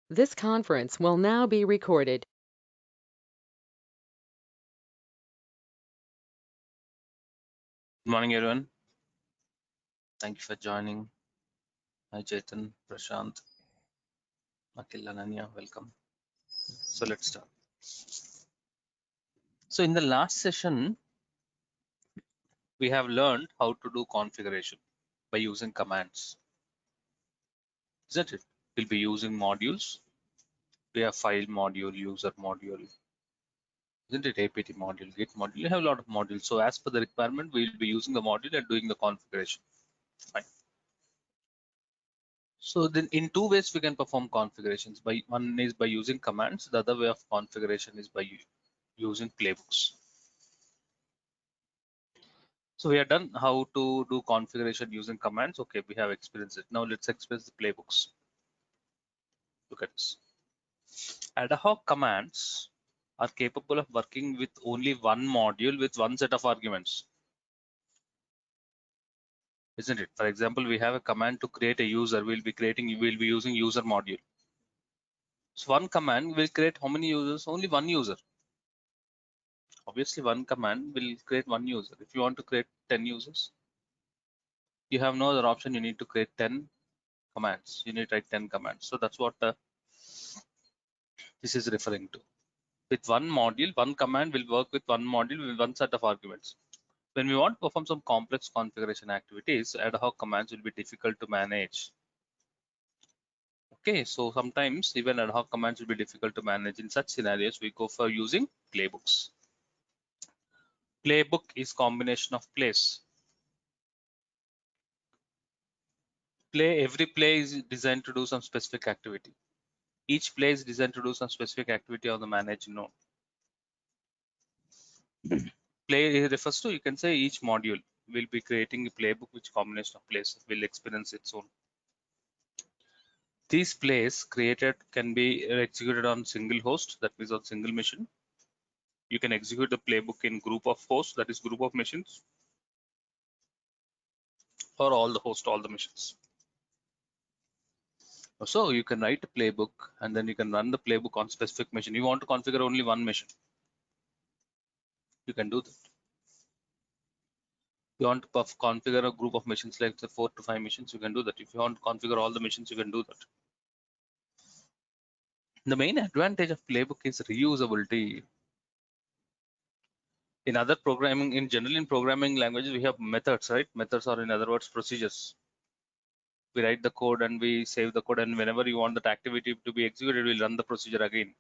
This conference will now be recorded. Good morning, everyone. Thank you for joining. Hi, Chetan, Prashant, Akhil, Ananya, welcome. So let's start. So in the last session, we have learned how to do configuration by using commands, isn't it? We'll be using modules. We have file module, user module, isn't it? APT module, git module. You have a lot of modules. So as per the requirement, we'll be using the module and doing the configuration. Fine. So then in two ways we can perform configurations. By one is by using commands. The other way of configuration is by using playbooks. So we have done how to do configuration using commands. Okay, we have experienced it. Now let's experience the playbooks. Look at this. Ad hoc commands are capable of working with only one module with one set of arguments, isn't it? For example, we have a command to create a user. We'll be using user module. So one command will create how many users? Only one user. Obviously, one command will create one user. If you want to create 10 users, you have no other option. You need to create 10 commands. You need to write 10 commands. So that's what this is referring to. With one module, one command will work with one module with one set of arguments. When we want to perform some complex configuration activities, ad hoc commands will be difficult to manage. Okay, so sometimes even ad hoc commands will be difficult to manage. In such scenarios, we go for using playbooks. Playbook is combination of plays. Every play is designed to do some specific activity. Each play is designed to do some specific activity on the managed node. Play refers to, you can say, each module will be creating a playbook which combination of plays will experience its own. These plays created can be executed on single host, that means on single machine. You can execute the playbook in group of hosts, that is group of machines, or all the host, all the machines. So you can write a playbook and then you can run the playbook on specific machine. You want to configure only one machine, you can do that. You want to configure a group of machines like the 4 to 5 machines, you can do that. If you want to configure all the machines, you can do that. The main advantage of playbook is reusability. In other programming, in general in programming languages, we have methods, right? Methods are, in other words, procedures. We write the code and we save the code, and whenever you want that activity to be executed, we'll run the procedure again.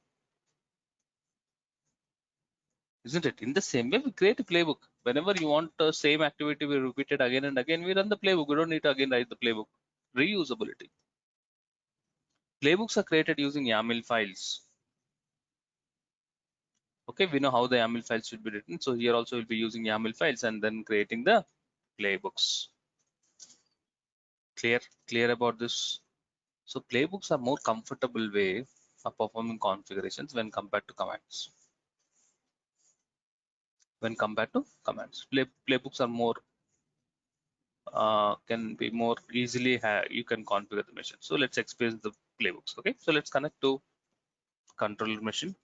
Isn't it? In the same way, we create a playbook. Whenever you want the same activity to be repeated again and again, we run the playbook. We don't need to again write the playbook. Reusability. Playbooks are created using YAML files. Okay, we know how the YAML files should be written. So here also we'll be using YAML files and then creating the playbooks. Clear about this? So playbooks are more comfortable way of performing configurations when compared to commands. Playbooks are more can be more easily you can configure the machine. So let's experience the playbooks. Okay, so let's connect to controller machine.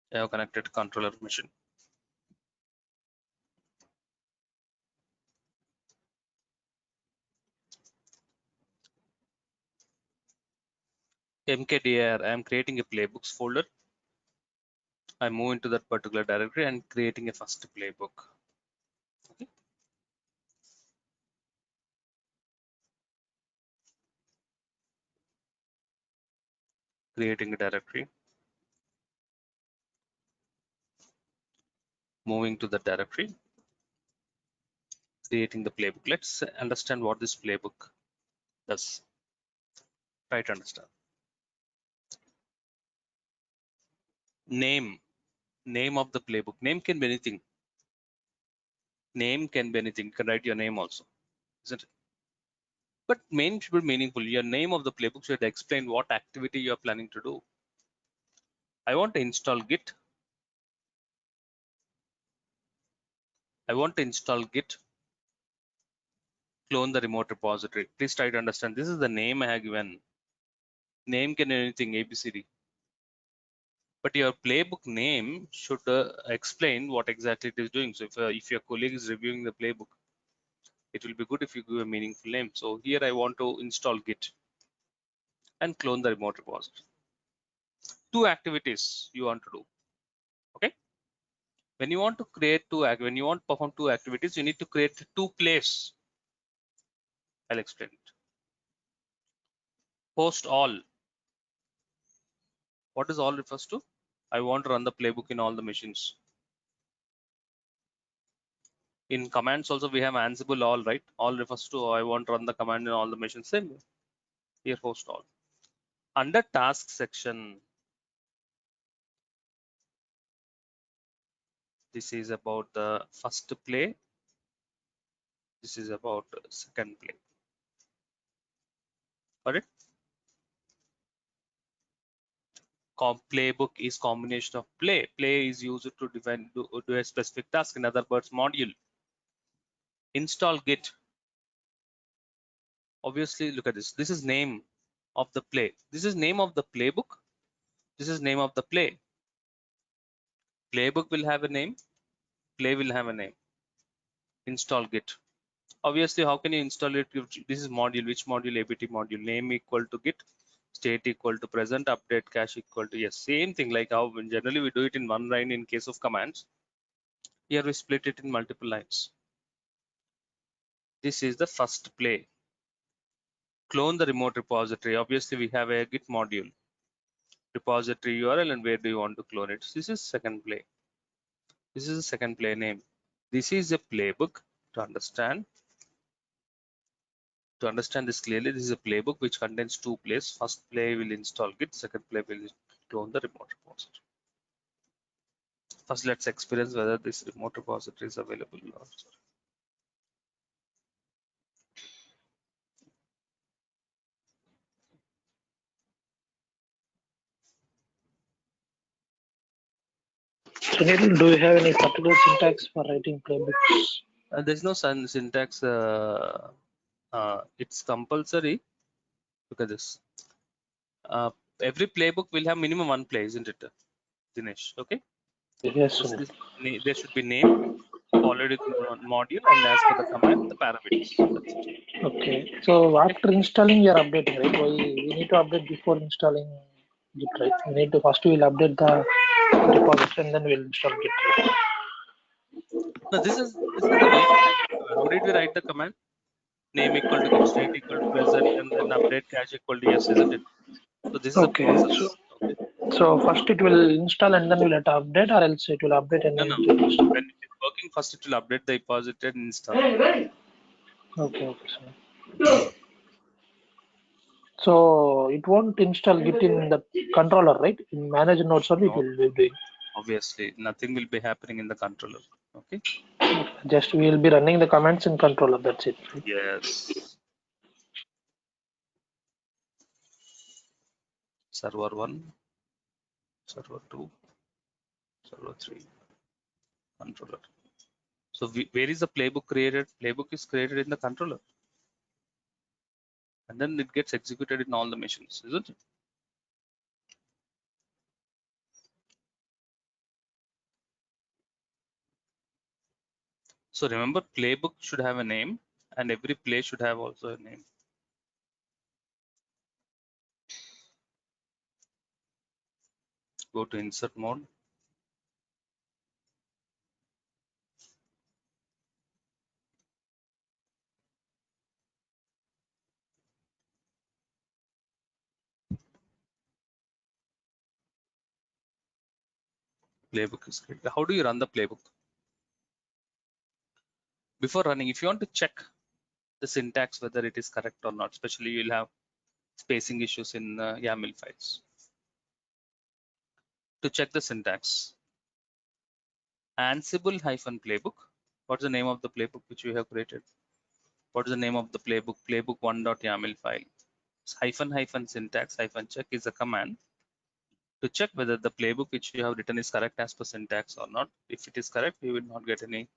I have connected to controller machine. mkdir, I am creating a playbooks folder. I move into that particular directory and creating a first playbook. Okay. creating a directory, moving to the directory, creating the playbook. Let's understand what this playbook does. Try to understand. Name of the playbook. Name can be anything. Name can be anything. You can write your name also, isn't it? But name should be meaningful. Your name of the playbook should explain what activity you are planning to do. I want to install Git. I want to install Git, clone the remote repository. Please try to understand. This is the name I have given. Name can be anything, ABCD. But your playbook name should explain what exactly it is doing. So if your colleague is reviewing the playbook, it will be good if you give a meaningful name. So here I want to install Git and clone the remote repository. Two activities you want to do. Okay. When you want to perform two activities, you need to create two plays. I'll explain it. Post all. What is all refers to? I want to run the playbook in all the machines. In commands also we have Ansible all, right? All refers to I want to run the command in all the machines. Same way. Here post all. Under task section, this is about the first play. This is about second play. Got it? Playbook is combination of play. Play is used to do a specific task. In other words, module. Install Git. Obviously, look at this. This is name of the play. This is name of the playbook. This is name of the play. Playbook will have a name. Play will have a name. Install Git. Obviously, how can you install it? This is module. Which module? ABT module. Name equal to Git. State equal to present. Update cache equal to yes. Same thing like how generally we do it in one line in case of commands. Here we split it in multiple lines. This is the first play. Clone the remote repository. Obviously, we have a Git module. Repository URL and where do you want to clone it? This is second play. This is the second play name. This is a playbook to understand. To understand this clearly, this is a playbook which contains two plays. First play will install Git, second play will clone the remote repository. First, let's experience whether this remote repository is available or not. Sunil, do you have any particular syntax for writing playbooks? There's no syntax. It's compulsory. Look at this. Every playbook will have minimum one play, isn't it, Dinesh? Okay. Yes, Sunil. There should be name followed with module and as per the command the parameters. That's it. Okay. So after installing, you're updating, right? We need to update before installing Git, right? We need to first we'll update the repository and then we'll install Git. Right? No, this is the way. How did we write the command? Name equal to Git, state equal to present, and then update cache equal to yes, isn't it? So this is a Okay. process. Okay. So first it will install and then we'll let update, or else it will update and then No. it will install. When it is working, first it will update the repository and install. Okay, Sunil. So it won't install Git in the controller, right? In manage nodes only it No, will be doing. obviously, nothing will be happening in the controller. Okay. Just we will be running the commands in controller. That's it. Right? Yes. Server 1, server 2, server 3, controller. So where is the playbook created? Playbook is created in the controller. And then it gets executed in all the machines, isn't it? So remember, playbook should have a name and every play should have also a name. Go to insert mode. Playbook is created. How do you run the playbook? Before running, if you want to check the syntax whether it is correct or not, especially you'll have spacing issues in YAML files. To check the syntax, Ansible -playbook. What's the name of the playbook which we have created? What is the name of the playbook? Playbook1.yaml file. -- syntax -check is a command to check whether the playbook which you have written is correct as per syntax or not. If it is correct, you will not get any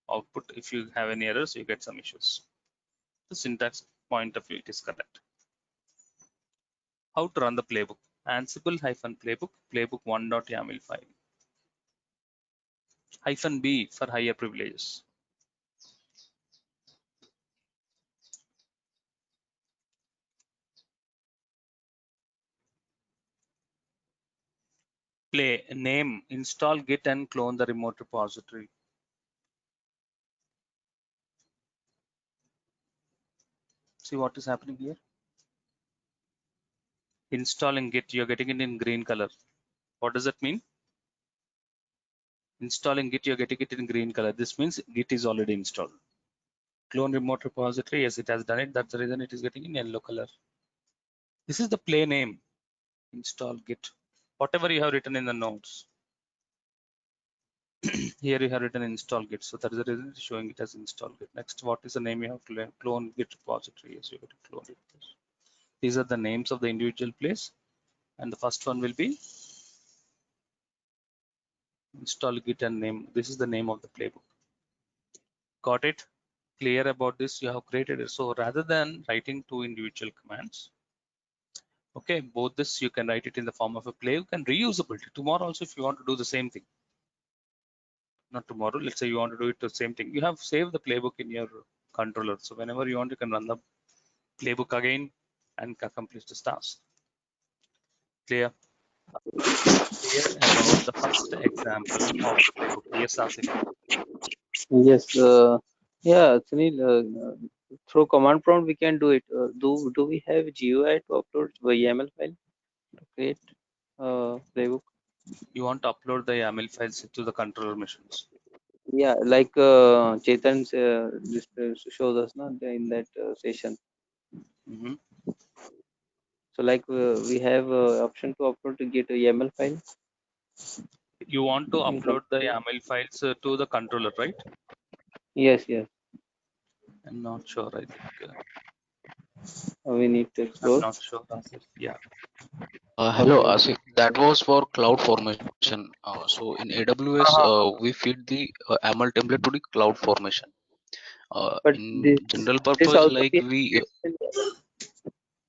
output. If you have any errors, you get some issues. The syntax point of view, it is correct. How to run the playbook? Ansible -playbook, playbook1.yaml file. -b for higher privileges. Play name, install git and clone the remote repository. See what is happening here? Installing git, you're getting it in green color. What does that mean? Installing git, you're getting it in green color. This means git is already installed. Clone remote repository, yes, it has done it. That's the reason it is getting in yellow color. This is the play name. Install git. Whatever you have written in the notes. Here you have written install git. So that is the reason it's showing it as install git. Next, what is the name you have to clone git repository? Yes, you have to clone it. These are the names of the individual place. And the first one will be install git and name. This is the name of the playbook. Got it? Clear about this? You have created it. So rather than writing two individual commands, okay, both this you can write it in the form of a playbook and reusability. Tomorrow also, if you want to do the same thing, not tomorrow, let's say you want to do it the same thing, you have saved the playbook in your controller. So whenever you want, you can run the playbook again and accomplish the task. Clear? Clear about the first example of the playbook. Yes, Asif. Yes, yeah, Sunil, through command prompt we can do it. Do we have GUI to upload the YAML file to create playbook? You want to upload the YAML files to the controller machines. Yeah, like Chetan shows us in that session. So like we have option to upload to get a YAML file. You want to upload the YAML files to the controller, right? Yes, yes. I'm not sure. I think We need to explore. I'm not sure. Yeah. Hello, Asif. That was for cloud formation. So in AWS, we feed the YAML template to the cloud formation. But In this general also purpose, like we.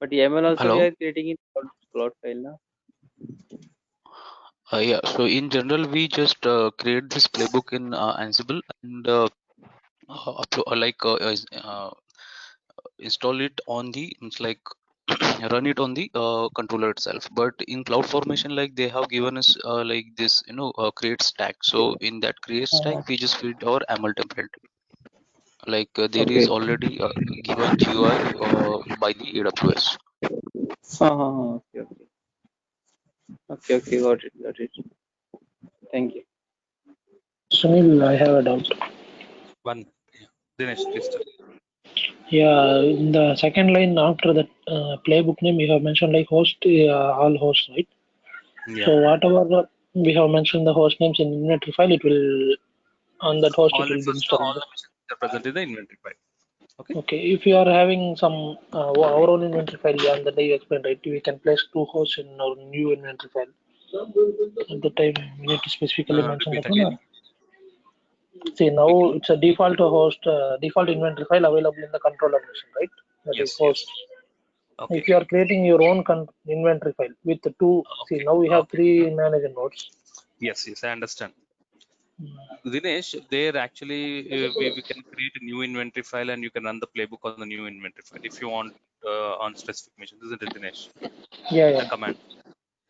but YAML also Hello? we are creating in cloud file now. Yeah. So in general, we just create this playbook in Ansible and install it on the run it on the controller itself. But in cloud formation, like they have given us like this create stack. So in that create stack we just feed our YAML template, like there is already given GUI by the AWS. Okay, got it. Thank you. Sunil, I have a doubt. One. Yeah. Dinesh, please tell. Yeah, in the second line after that playbook name, you have mentioned like host, all hosts, right? Yeah. So whatever we have mentioned the host names in inventory file, it will on that host it will be installed. All the machines are present in the inventory file. Okay. Okay. If you are having some our own inventory file, yeah, on the day you explained, right? We can place two hosts in our new inventory file. At the time, we need to specifically mention that one. See, now it's a default host, default inventory file available in the controller machine, right? That is host. Okay. If you are creating your own inventory file with the two, see, now we have three manager nodes. Yes, I understand. Dinesh, there actually we can create a new inventory file and you can run the playbook on the new inventory file if you want on specific missions, isn't it, Dinesh? Yeah. The command.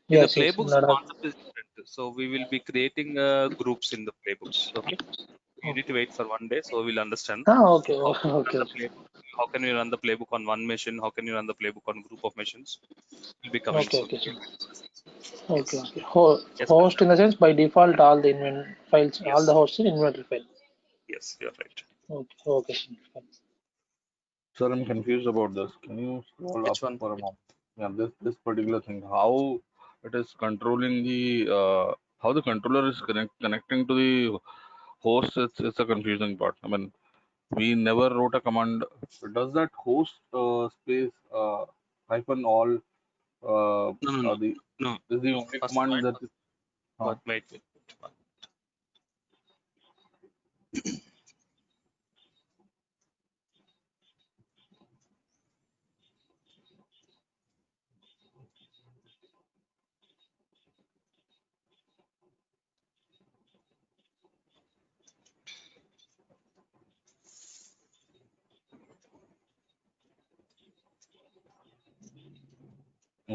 Yes, in the playbooks, the concept is different. So we will be creating groups in the playbooks. Okay. You need to wait for 1 day, so we'll understand. Okay. How can we run the playbook on one machine? How can you run the playbook on a group of machines? We'll be coming soon. Okay, Yes. okay. Yes, Host in the sense by default all the files, all the yes, hosts in inventory file. yes, you're right. Okay, okay, fine. Sir, I'm confused about this. Can you scroll up Which one? for a moment? Yeah, this particular thing, how it is controlling the how the controller is connecting to the host. It's a confusing part. I mean, we never wrote a command. Does that host space hyphen all No, no, no, the no. is the only First command point. that is, But wait.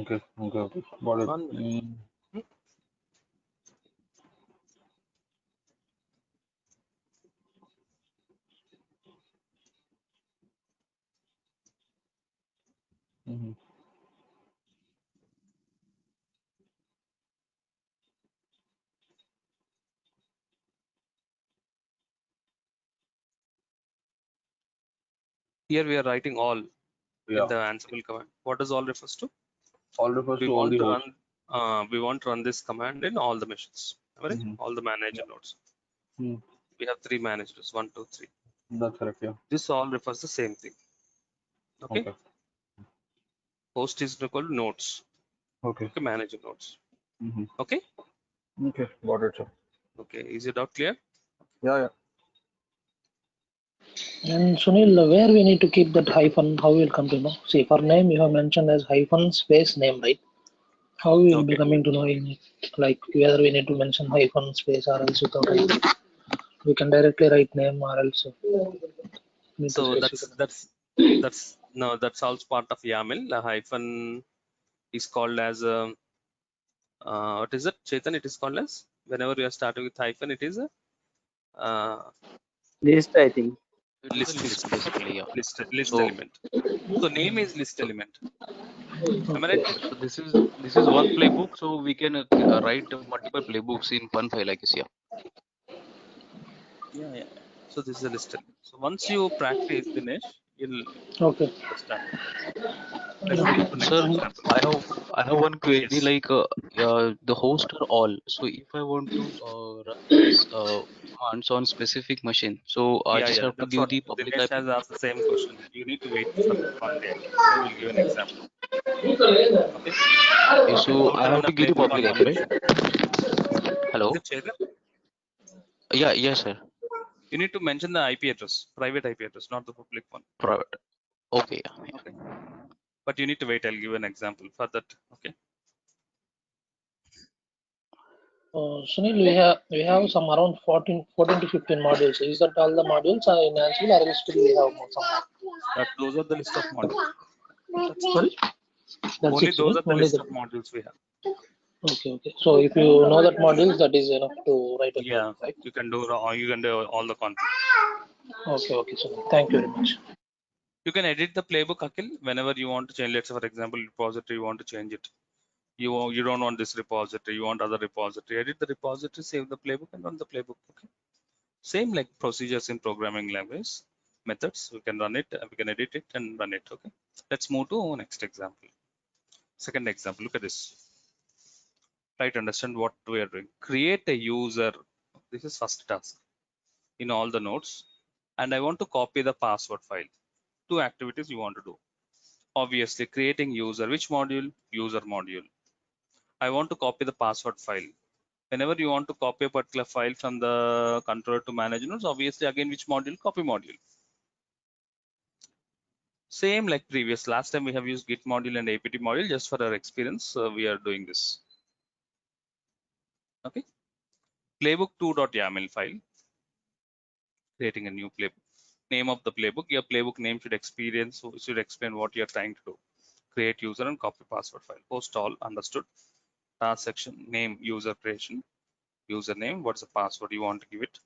okay, got it. 1 minute. Mhm. Here we are writing all Yeah, in the Ansible command. What does all refers to? all refers We to all want the to hosts. run this command in all the machines. Right? Mm-hmm. All the manager Yeah. nodes. Mm. We have 3 managers, 1, 2, 3. That's correct. Yeah. This all refers the same thing. Okay. Okay. Host is equal to nodes. Okay. Okay, manager nodes. Mm-hmm. Okay. Okay. Got it, sir. Okay. Is it out clear? Yeah. And Sunil, where we need to keep that hyphen, how we'll come to know? See, for name you have mentioned as hyphen space name, right? How we will be Okay. coming to know in like whether we need to mention hyphen space or else without hyphen. We can directly write name or else need to So specify. that's also part of YAML. The hyphen is called as what is it, Chetan? It is called as, whenever you are starting with hyphen, it is a List, I think. It is a list basically, yeah. list So element. So name is list so element. Am I Okay. right, Chetan? so this is one playbook, so we can write multiple playbooks in one file, I guess, yeah. Yeah. So this is a list element. So once you practice, Dinesh, you'll Okay. understand. Let's move to next Sir, example. I have one query, Yes. like the host are all. So if I want to run this commands on specific machine, so I just Yeah. have to That's give what the public Dinesh IP. has asked the same question. You need to wait for one day. Okay, we'll give an example. Okay. Okay, so How I to run have a to give the playbook on public one IP, right? machine. Is Hello? it Chetan? Yeah, yes, sir. You need to mention the IP address, private IP address, not the public one. Private. Okay, yeah. Okay. But you need to wait. I'll give an example for that. Okay. Sunil, we have some around 14 to 15 modules. Is that all the modules in Ansible or else still we have more some? Those are the list of modules. That's it. Sorry? That's Only it, those Sunil. are the Only list that. of modules we have. Okay. So if you know that modules, that is enough to write a Yeah. playbook, right? You can do all the config. Okay, Sunil. Thank you very much. You can edit the playbook, Akhil, whenever you want to change. Let's say, for example, repository, you want to change it. You don't want this repository, you want other repository. Edit the repository, save the playbook, and run the playbook. Okay. Same like procedures in programming language, methods. We can run it, we can edit it and run it. Okay. Let's move to next example. Second example. Look at this. Try to understand what we are doing. Create a user. This is first task in all the nodes, and I want to copy the password file. 2 activities you want to do. Obviously, creating user. Which module? User module. I want to copy the password file. Whenever you want to copy a particular file from the controller to manage nodes, obviously again which module? Copy module. Same like previous. Last time we have used Git module and apt module. Just for our experience, we are doing this. Okay. Playbook2.yaml file. Creating a new playbook. Name of the playbook. Your playbook name should explain what you're trying to do. Create user and copy password file. Post all. Understood. Task section. Name user creation. Username. What's the password you want to give it?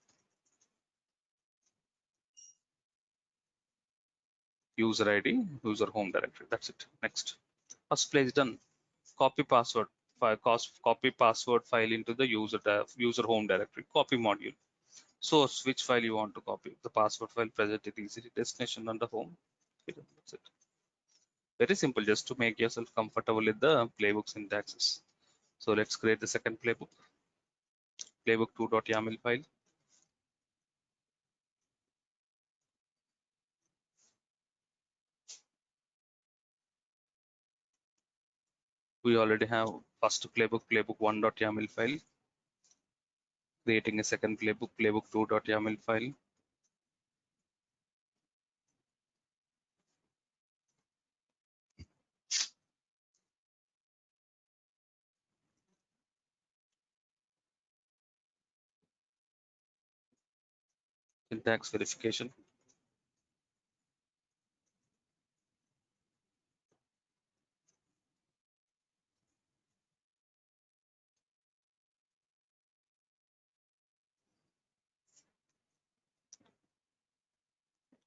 User ID. User home directory. That's it. Next. First place done. Copy password. copy password file into the user home directory. Copy module. Source, which file you want to copy. The password file present in easily destination under home. Okay, that's it. Very simple, just to make yourself comfortable with the playbook syntaxes. So let's create the second playbook. Playbook2.yaml file. We already have first playbook, playbook1.yaml file. Creating a second playbook, playbook2.yaml file. Syntax verification.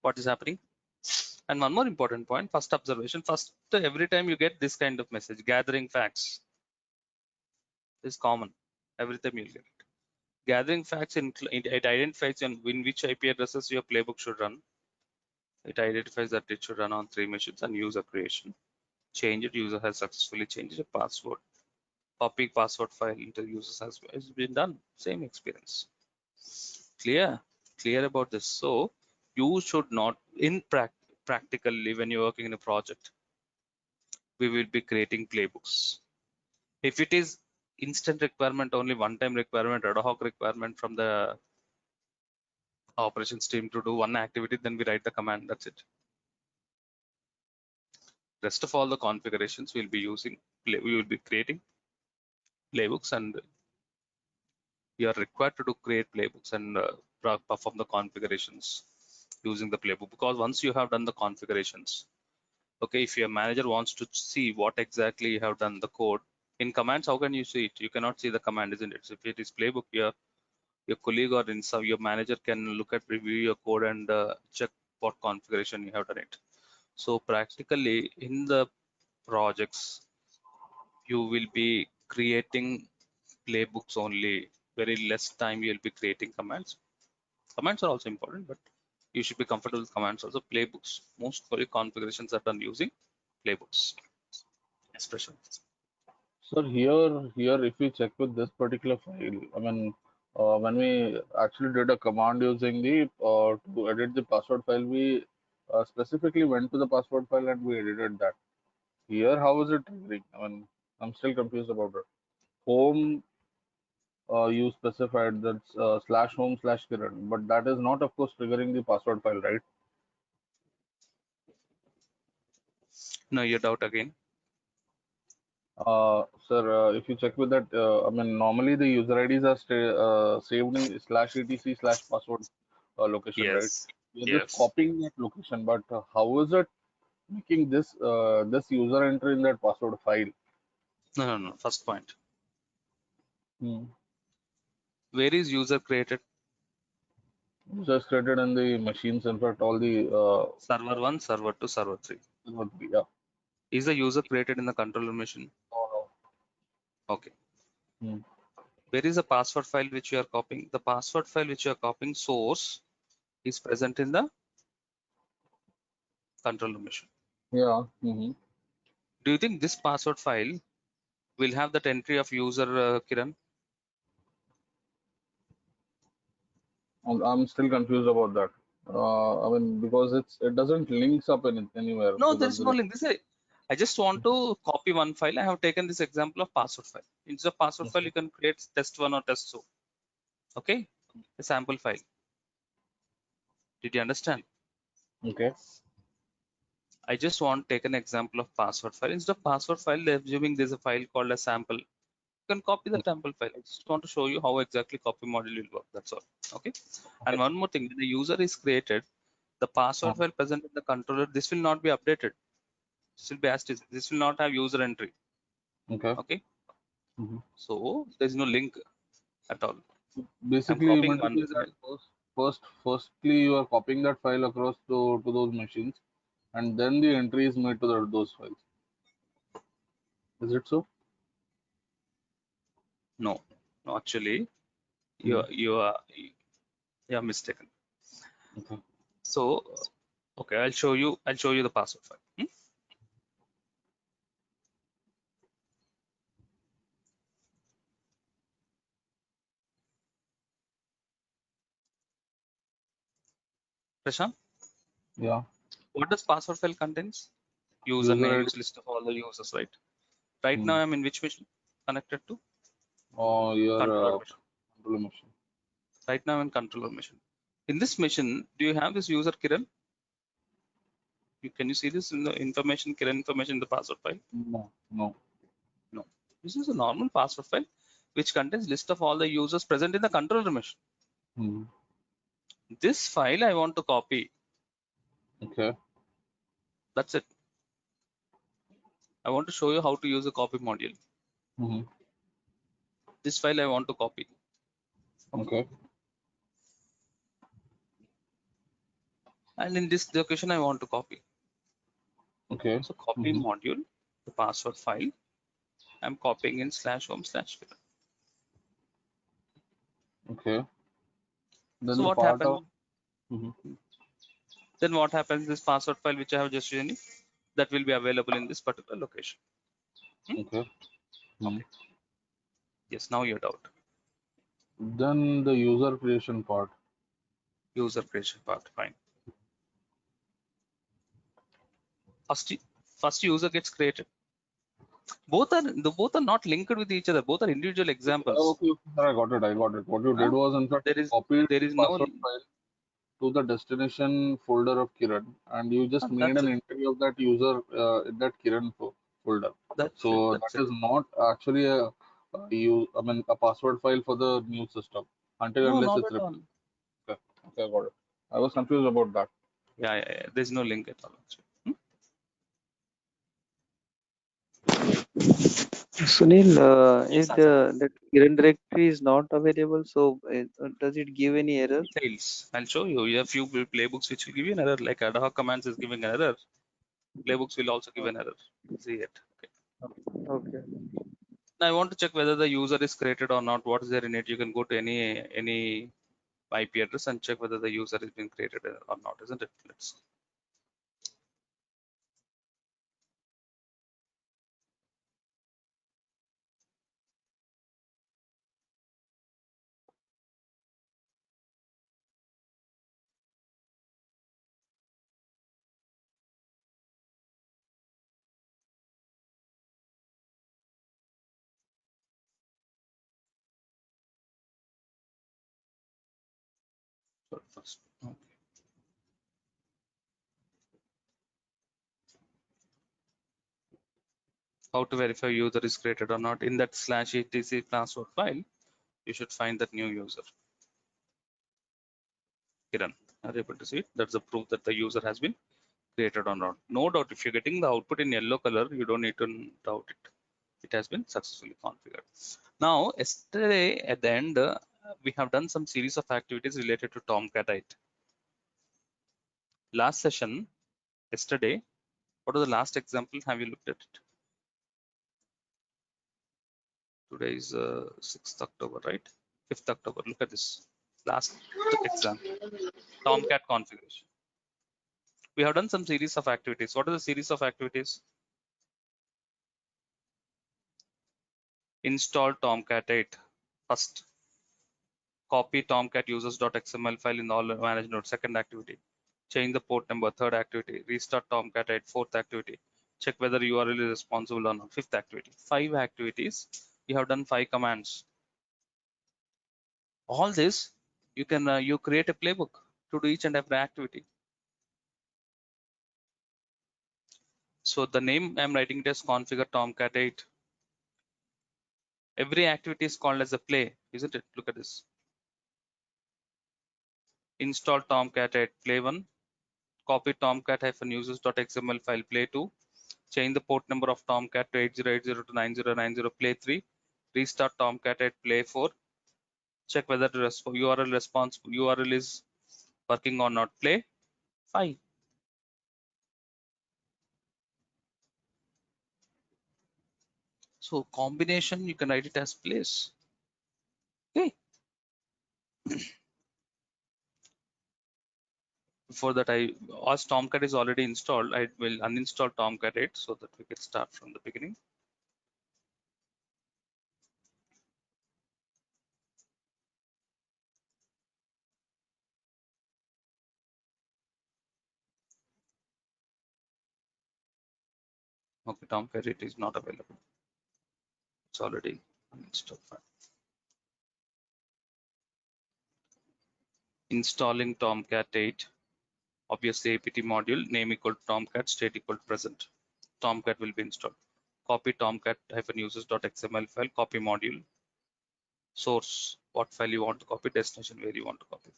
What is happening? And one more important point, first observation. First, every time you get this kind of message, gathering facts is common. Every time you get it. Gathering facts, it identifies in which IP addresses your playbook should run. It identifies that it should run on 3 machines and user creation. Change it, user has successfully changed the password. Copy password file into users has been done. Same experience. Clear about this. So you should not, in practically when you're working in a project, we will be creating playbooks. If it is instant requirement, only one-time requirement, ad hoc requirement from the operations team to do one activity, then we write the command. That's it. Rest of all the configurations we'll be using, we will be creating playbooks, and you are required to create playbooks and perform the configurations using the playbook, because once you have done the configurations, okay, if your manager wants to see what exactly you have done the code in commands, how can you see it? You cannot see the command, isn't it? So if it is playbook, your colleague or your manager can look at, review your code and check what configuration you have done it. So practically in the projects, you will be creating playbooks only. Very less time you'll be creating commands. Commands are also important, but you should be comfortable with commands also. Playbooks, most configurations are done using playbooks expression. Sir, here, if we check with this particular file, I mean, when we actually did a command using the to edit the password file, we specifically went to the password file and we edited that. Here, how is it triggering? I mean, I'm still confused about it. Home, you specified that's /home/Kiran, but that is not, of course, triggering the password file, right? No, your doubt again. Sir, if you check with that, I mean, normally the user IDs are saved in /etc/password location, right? Yes. You're just Yes. copying that location, but how is it making this user entry in that password file? No. First point. Hmm. Where is user created? Users created in the machines, in fact, all the Server 1, server 2, server 3. yeah. Is the user created in the controller machine? Okay. Hmm. Where is the password file which you are copying? The password file which you are copying, source, is present in the controller machine. Yeah. Mm-hmm. Do you think this password file will have that entry of user Kiran? I'm still confused about that. I mean, because it doesn't links up anywhere. No, So there that's is the no link. I just want to copy one file. I have taken this example of password file. Instead of password file, you can create test1 or test2. Okay, a sample file. Did you understand? okay. I just want to take an example of password file. Instead of password file, they're assuming there's a file called a sample. You can copy the sample file. I just want to show you how exactly copy module will work. That's all. Okay. And one more thing, when the user is created, the password file present in the controller, this will not be updated. This will be as is. This will not have user entry. Okay. Okay. Mm-hmm. So there's no link at all. I'm Basically, you copying meant to one say that file. firstly, you are copying that file across to those machines, and then the entry is made to those files. Is it so? No, no, actually, you are mistaken. Okay. So, okay, I'll show you the password file. Prashant, Yeah. what does password file contains? User Username, ID. use list of all the users, right? Right Hmm. now I'm in which machine? Connected to Oh, your controller machine. controller machine. Right now I'm in controller machine. In this machine, do you have this user Kiran? Can you see this in the information, Kiran information in the password file? No, no. No. This is a normal password file which contains list of all the users present in the controller machine. Hmm. This file I want to copy. Okay. That's it. I want to show you how to use a copy module. Hmm. This file I want to copy. Okay. And in this location I want to copy. Okay. So copy module, the password file. I'm copying in /home/Kiran. Okay. Then So the what part happened? of Then what happens? This password file which I have just shown you, that will be available in this particular location. okay. Okay. Yes, now your doubt. Then the user creation part. User creation part, fine. First user gets created. Both are not linked with each other. Both are individual examples. Okay, sir, I got it. I got it. What you did was, in fact, There is copied there the is no. password file to the destination folder of Kiran, and you just made That's an it. entry of that user in that Kiran folder. That's So it. That's that it. is not actually a password file for the new system until No, unless not it's at all. replaced. Okay, okay, I got it. I was confused about that. Yeah. There's no link at all. Sunil, Yes, if answer. that Kiran directory is not available, so does it give any error? Fails. I'll show you. You have few playbooks which will give you an error, like ad hoc commands is giving an error. Playbooks will also give an error. See it. Okay. Okay. Now I want to check whether the user is created or not. What is there in it? You can go to any IP address and check whether the user has been created or not, isn't it? Let's. First. Okay. How to verify user is created or not? In that /etc password file, you should find that new user. Kiran, are you able to see it? That's the proof that the user has been created or not. No doubt, if you're getting the output in yellow color, you don't need to doubt it. It has been successfully configured. Now, yesterday at the end, we have done some series of activities related to Tomcat. Last session, yesterday, what was the last example? Have you looked at it? Today is 6th October, right? 5th October. Look at this. Last example, Tomcat configuration. We have done some series of activities. What are the series of activities? Install Tomcat 8 first. Copy Tomcat users.xml file in all managed nodes. Second activity. Change the port number. Third activity. Restart Tomcat 8. Fourth activity. Check whether URL is responsible or not. Fifth activity. 5 activities. You have done 5 commands. All this you can you create a playbook to do each and every activity. So the name I'm writing it as configure Tomcat 8. Every activity is called as a play, isn't it? Look at this. Install Tomcat 8 play 1. Copy tomcat-users.xml file play 2. Change the port number of Tomcat to 8080 to 9090 play 3. Restart Tomcat 8 play 4. Check whether the URL is working or not. Play 5. So combination you can write it as plays. Before that, as Tomcat is already installed, I will uninstall Tomcat 8 so that we can start from the beginning. Okay, Tomcat 8 is not available. It's already uninstalled. Fine. Installing Tomcat 8. Obviously, apt module, name equal to Tomcat, state equal to present. Tomcat will be installed. Copy tomcat-users.xml file, copy module, source, what file you want to copy, destination where you want to copy.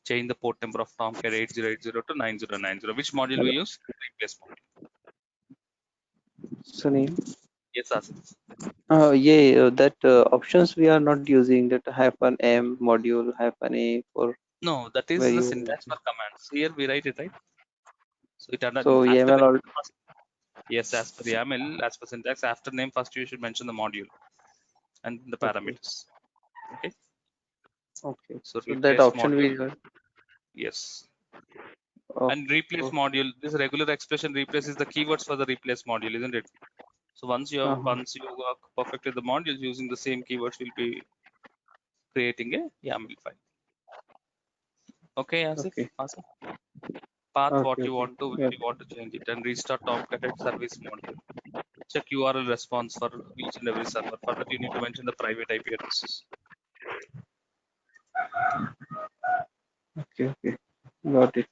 Change the port number of Tomcat 8080 to 9090. Which module we use? Replace module. Sunil. Yes, Asim. Yeah, that options we are not using, that -m module -a for No, that is where the you syntax for commands. Here we write it, right? So it so after YAML yes, as per the YAML, as per syntax, after name first you should mention the module and the okay, parameters. Okay. okay. So So that replace option module. we got. Yes. Okay, And replace okay. module. This regular expression replace is the keywords for the replace module, isn't it? So once you have perfected the modules using the same keywords, we'll be creating a YAML file. Okay, Asif. Okay, Awesome. Path what okay, you okay. want to, Yeah. where you want to change it, and restart Tomcat service module. Check URL response for each and every server. For that, you need to mention the private IP addresses. Okay, okay. Got it.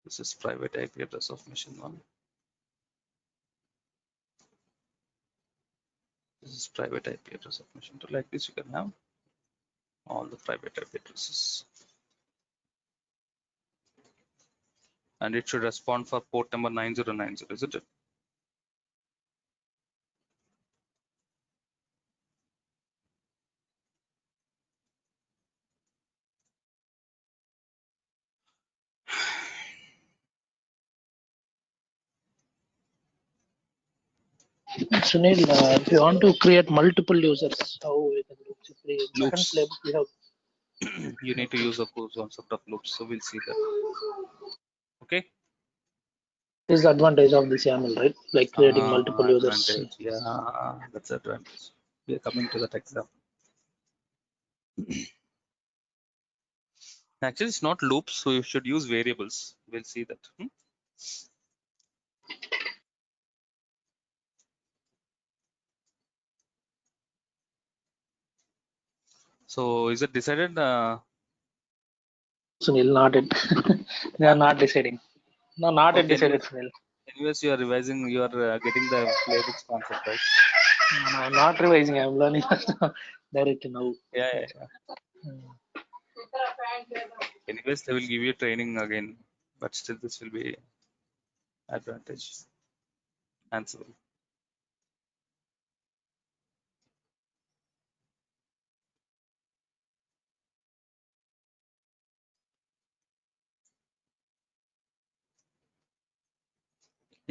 This is private IP address of machine 1. This is private IP address of machine 2. Like this, you can have all the private IP addresses. And it should respond for port number 9090, isn't it? Sunil, if you want to create multiple users, how we can do it? Certain Loops. playbook we have. You need to use a concept of loops. So we'll see that. Okay. This is the advantage of this YAML, right? Like creating multiple users. Advantage. Yeah, that's advantage. We are coming to that example. Actually, it's not loops, so you should use variables. We'll see that. So is it decided? Sunil, not it. They are not deciding. No, not yet Okay, decided, Sunil. anyways, you are revising, you are getting the playbooks concept, right? No, not revising. I'm learning directly now. Yeah. Anyways, they will give you training again, but still this will be advantage. Ansible.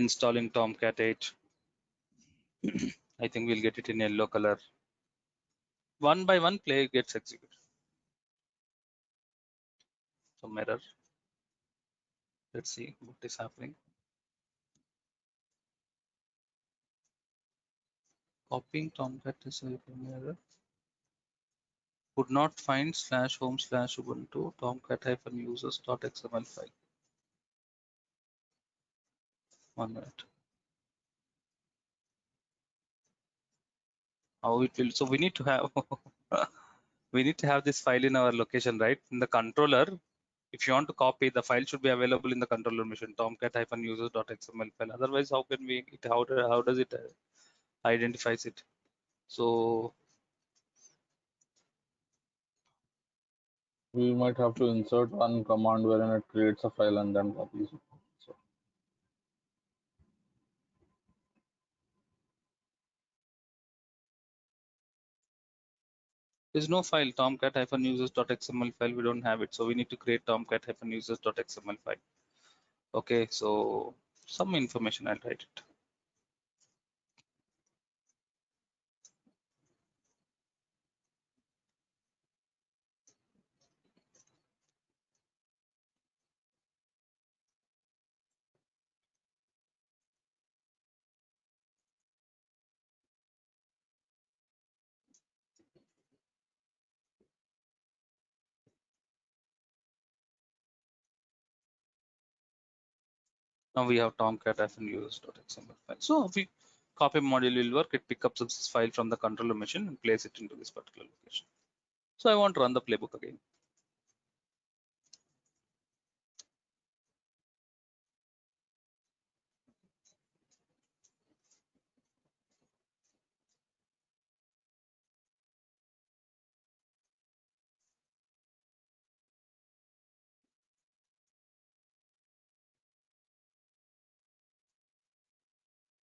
Installing Tomcat 8. I think we'll get it in yellow color. One by one, play gets executed. Some error. Let's see what is happening. Copying Tomcat is an error. Could not find /home/ubuntu tomcat-users.xml file. 1 minute. How it will? So we need to have we need to have this file in our location, right? In the controller, if you want to copy, the file should be available in the controller machine, tomcat-users.xml file. Otherwise, how can we? How does it identifies it? So We might have to insert one command wherein it creates a file and then copies it. So there's no file tomcat-users.xml file. We don't have it, so we need to create tomcat-users.xml file. Okay, so some information I'll write it. Now we have tomcat fnus.xml file. So we copy module will work. It picks up this file from the controller machine and places it into this particular location. So I want to run the playbook again.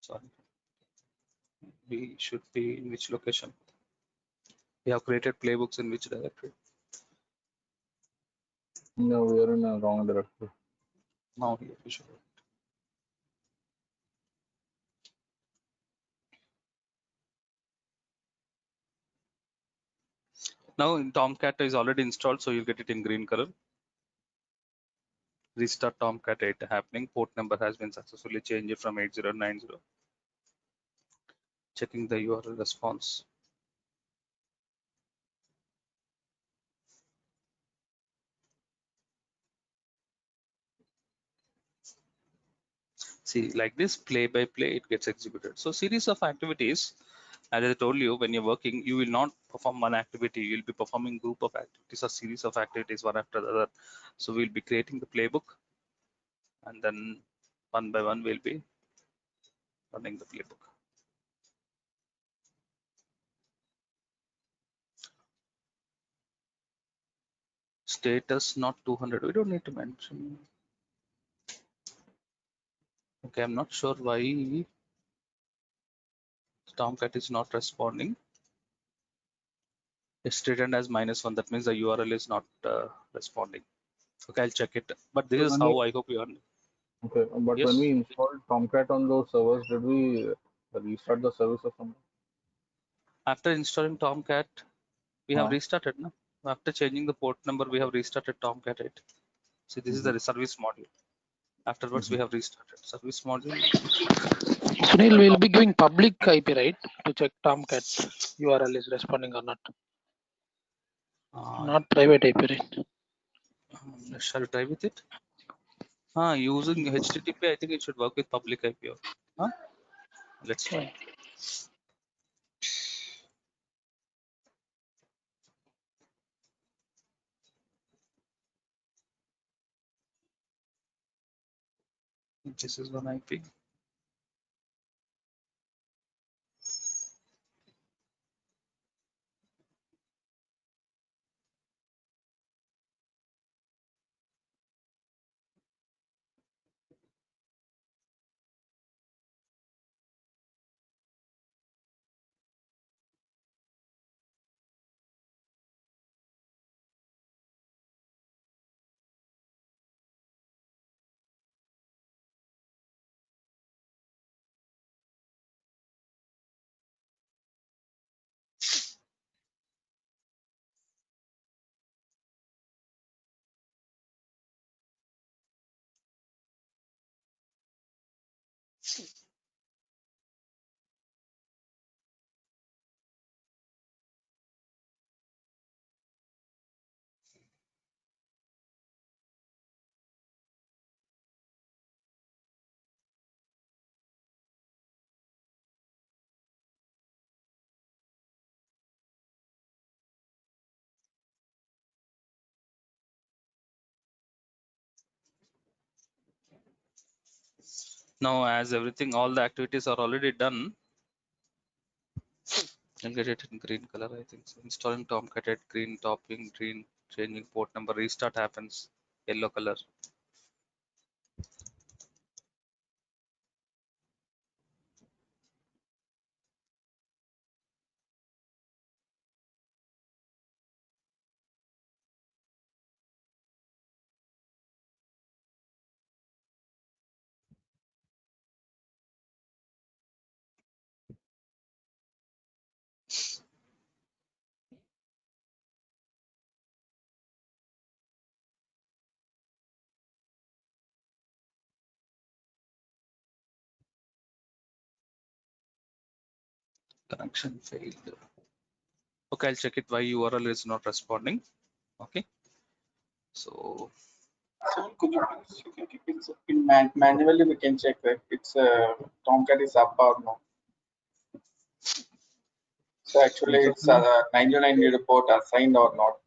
Sorry, we should be in which location? We have created playbooks in which directory? No, we are in a wrong direction. Now here we should. Now in Tomcat is already installed, so you get it in green color. Restart Tomcat 8 happening. Port number has been successfully changed from 8090. Checking the URL response. See, like this, play by play, it gets executed. So series of activities, as I told you, when you're working, you will not perform one activity. You'll be performing group of activities or series of activities one after the other. So we'll be creating the playbook, and then one by one we'll be running the playbook. Status not 200. We don't need to mention. Okay, I'm not sure why Tomcat is not responding. It's written as -1. That means the URL is not responding. Okay, I'll check it. But this So is when how we, I hope you are. okay, but when Yes. we installed Tomcat on those servers, did we restart the service or something? After installing Tomcat, we have Huh? restarted. No? After changing the port number, we have restarted Tomcat 8. See, this is the service module. Afterwards, we have restarted service module. Sunil will be giving public IP, right, to check Tomcat URL is responding or not. Not private IP, right? Shall I try with it? Using HTTP, I think it should work with public IP. Huh? Let's try. This is one IP. Now, as everything, all the activities are already done, I'll get it in green color, I think. So installing Tomcat at green, topping green, changing port number, restart happens, yellow color. Connection failed. Okay, I'll check it why URL is not responding. Okay, so So could you please check if it's manually we can check that it's Tomcat is up or no. So actually it's 909 report assigned or not.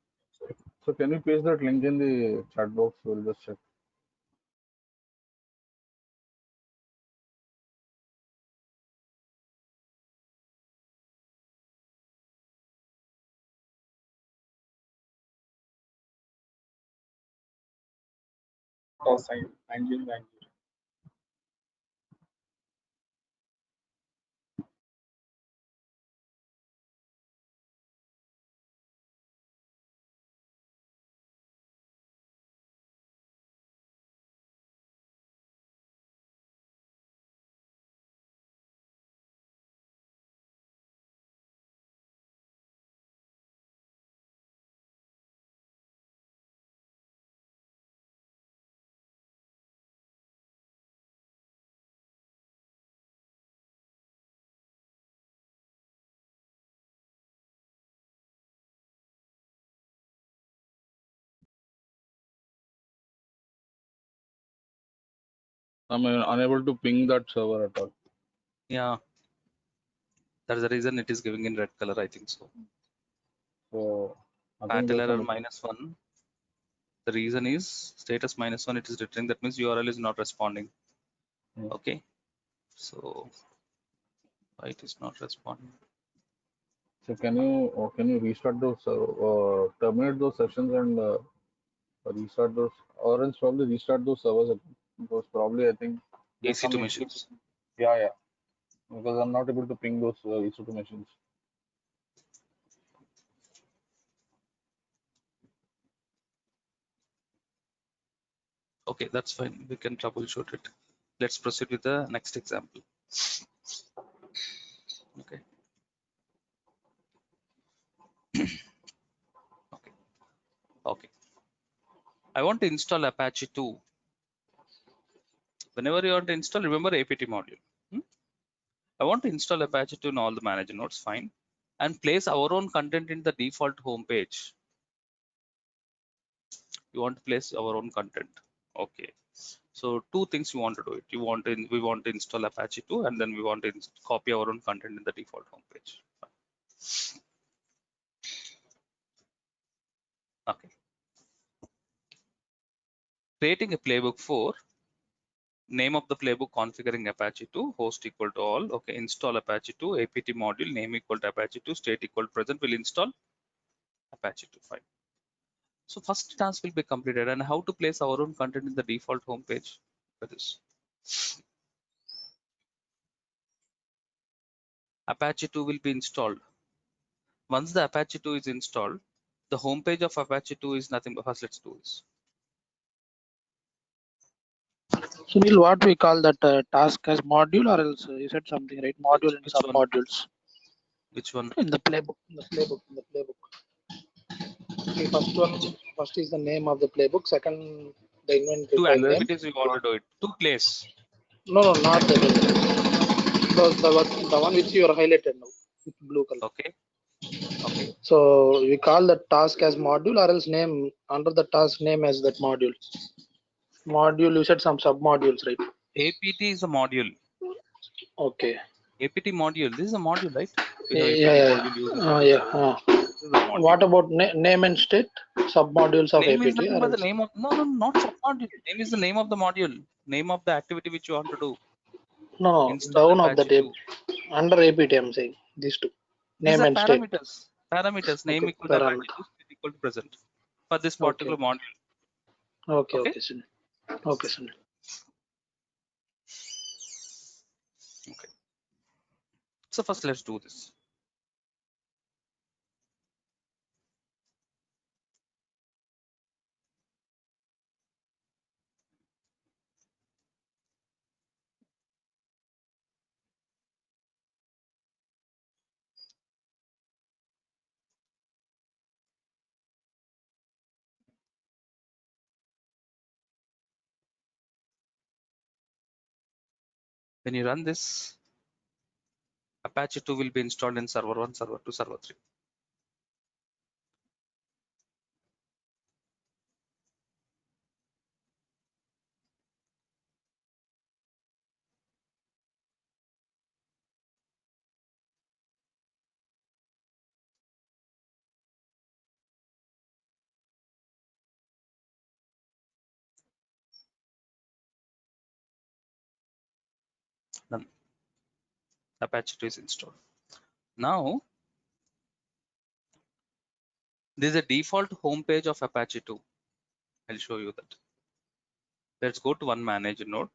So can you paste that link in the chat box? We'll just check. Assigned 909. I'm unable to ping that server at all. Yeah, that's the reason it is giving in red color, I think so. So I think Patel there's error some -1. The reason is status -1, it is returning. That means URL is not responding. Yeah. Okay. So why it is not responding? So can you restart those terminate those sessions and restart those, or else probably restart those servers again? Because probably I think there's some EC2 issue. machines. Yeah. Because I'm not able to ping those EC2 machines. Okay, that's fine. We can troubleshoot it. Let's proceed with the next example. Okay. Okay. I want to install Apache 2. Whenever you want to install, remember APT module. I want to install Apache 2 in all the manager nodes, fine, and place our own content in the default home page. You want to place our own content. Okay. So two things you want to do it. We want to install Apache 2, and then we want to copy our own content in the default home page. Okay. Creating a playbook for name of the playbook, configuring Apache 2, host equal to all. Okay, install Apache 2, APT module, name equal to Apache 2, state equal to present. Will install Apache 2 file. So first task will be completed, and how to place our own content in the default home page for this. Apache 2 will be installed. Once the Apache 2 is installed, the home page of Apache 2 is nothing but, first let's do this. Sunil, what we call that task as module, or else you said something, right? Module and Which sub one? modules Which one? in the playbook. Okay, first is the name of the playbook. Second, the inventory Two file name. activities we want to do it. To place. No, not the one which you are highlighted now with blue color. Okay. Okay. So we call the task as module, or else name under the task name as that module. Module, you said some sub modules, right? APT is a module. Okay. APT module. This is a module, right? We have Yeah. APT module user module. This is a module. What about name and state? Sub modules of Name APT. is nothing but the name of not sub module. Name is the name of the module. Name of the activity which you want to do. No, Install down of that Apache 2. under APT I'm saying these two. These Name are and state. parameters. Parameters. Name Okay, equal to parameter. Apache 2, state equal to present for this particular module. Okay, Okay. okay, Sunil. Okay, Sunil. Okay. So first let's do this. When you run this, Apache 2 will be installed in server 1, server 2, server 3. Done. Apache 2 is installed. Now, this is a default home page of Apache 2. I'll show you that. Let's go to one manager node.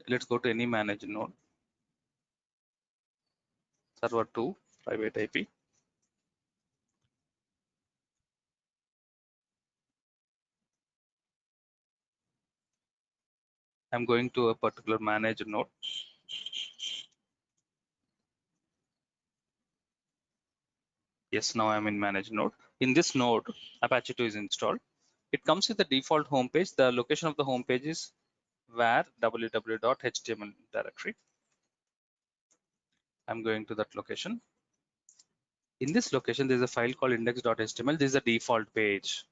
Let's go to any manager node. Server 2, private IP. I'm going to a particular manager node. Yes, now I'm in manager node. In this node, Apache 2 is installed. It comes with the default home page. The location of the home page is var www.html directory. I'm going to that location. In this location, there's a file called index.html. This is the default page.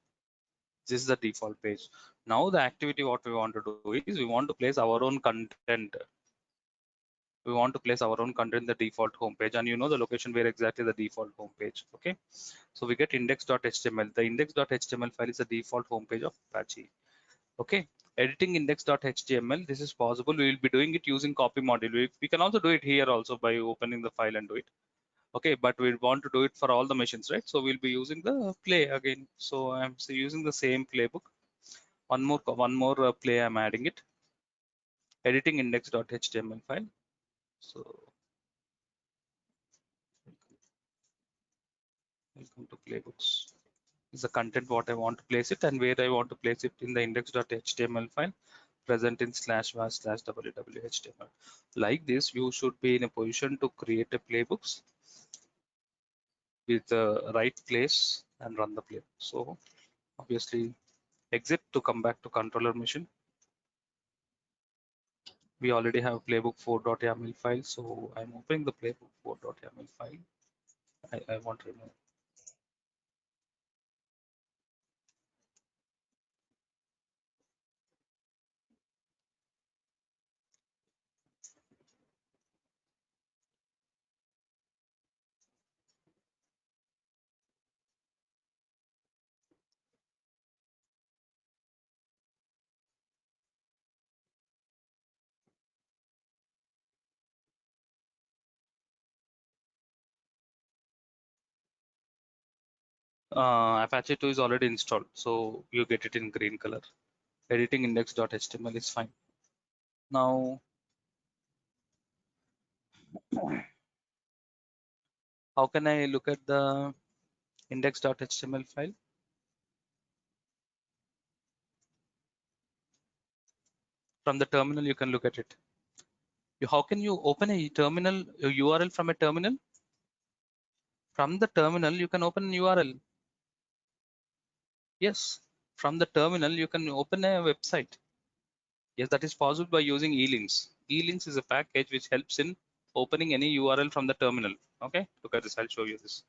This is the default page. Now the activity what we want to do is we want to place our own content. We want to place our own content in the default home page, and you know the location where exactly the default home page. Okay, so we get index.html. The index.html file is the default home page of Apache. Okay, editing index.html, this is possible. We will be doing it using copy module. We can also do it here also by opening the file and do it. Okay, but we want to do it for all the machines, right? So we'll be using the play again. So I'm using the same playbook. One more play I'm adding it. Editing index.html file. So welcome to playbooks. Is the content what I want to place it and where I want to place it in the index.html file present in /var/www.html. Like this, you should be in a position to create a playbooks with the right place and run the play. So obviously exit to come back to controller machine. We already have playbook 4.yaml file, so I'm opening the playbook 4.yaml file. I want to remove. Apache 2 is already installed, so you get it in green color. Editing index.html is fine. Now, how can I look at the index.html file? From the terminal, you can look at it. How can you open a terminal, a URL from a terminal? From the terminal, you can open a URL. Yes, from the terminal, you can open a website. Yes, that is possible by using elinks. Elinks is a package which helps in opening any URL from the terminal. Okay, look at this. I'll show you this.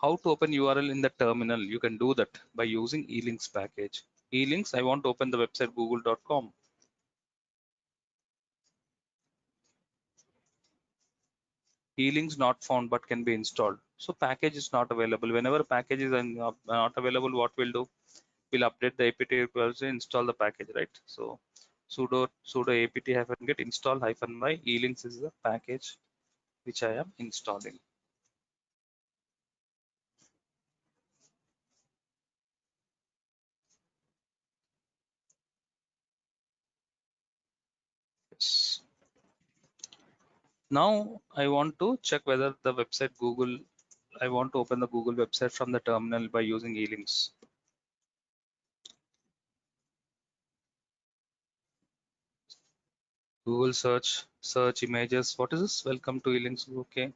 How to open URL in the terminal? You can do that by using elinks package. Elinks, I want to open the website google.com. Elinks not found but can be installed. So package is not available. Whenever package is not available, what we'll do? We'll update the apt equals install the package, right? So sudo apt-get install -y elinks is the package which I am installing. Yes. Now I want to check whether the website Google, I want to open the Google website from the terminal by using elinks. Google search images. What is this? Welcome to elinks. Okay.